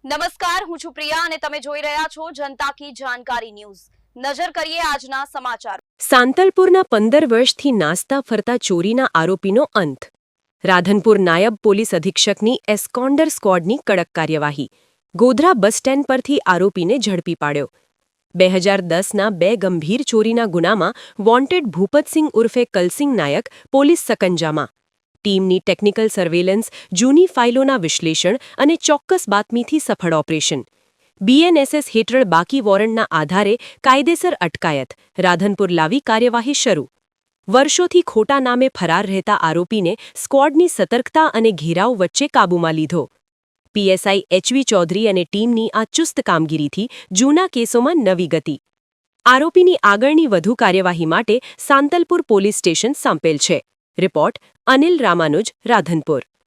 નમસ્કાર, હું છું પ્રિયા અને તમે જોઈ રહ્યા છો જનતા કી જાણકારી ન્યૂઝ। નજર કરીએ આજના સમાચાર। સાંતલપુરના 15 વર્ષથી નાસ્તા ફરતા ચોરીના આરોપીનો અંત। રાધનપુર નાયબ પોલીસ અધિક્ષકની એસ્કોન્ડર સ્ક્વોડની કડક કાર્યવાહી। ગોધરા બસ સ્ટેન્ડ પરથી આરોપીને ઝડપી પાડ્યો। 2010ના 2 ગંભીર ચોરીના ગુનામાં વોન્ટેડ ભૂપતસિંહ ઉર્ફે કલસિંહ નાયક પોલીસ સકંજામાં। ટીમની ટેકનિકલ સર્વેલન્સ, જૂની ફાઇલોના વિશ્લેષણ અને ચોક્કસ બાતમીથી સફળ ઓપરેશન। BNSS હેઠળ બાકી વોરંટના આધારે કાયદેસર અટકાયત, રાધનપુર લાવી કાર્યવાહી શરૂ। વર્ષોથી ખોટા નામે ફરાર રહેતા આરોપીને સ્ક્વોડની સતર્કતા અને ઘેરાવ વચ્ચે કાબૂમાં લીધો। PSI HV ચૌધરી અને ટીમની આ ચુસ્ત કામગીરીથી જૂના કેસોમાં નવી ગતિ। આરોપીની આગળની વધુ કાર્યવાહી માટે સાંતલપુર પોલીસ સ્ટેશન સાંપેલ છે। રિપોર્ટ અનિલ રામાનુજ, રાધનપુર।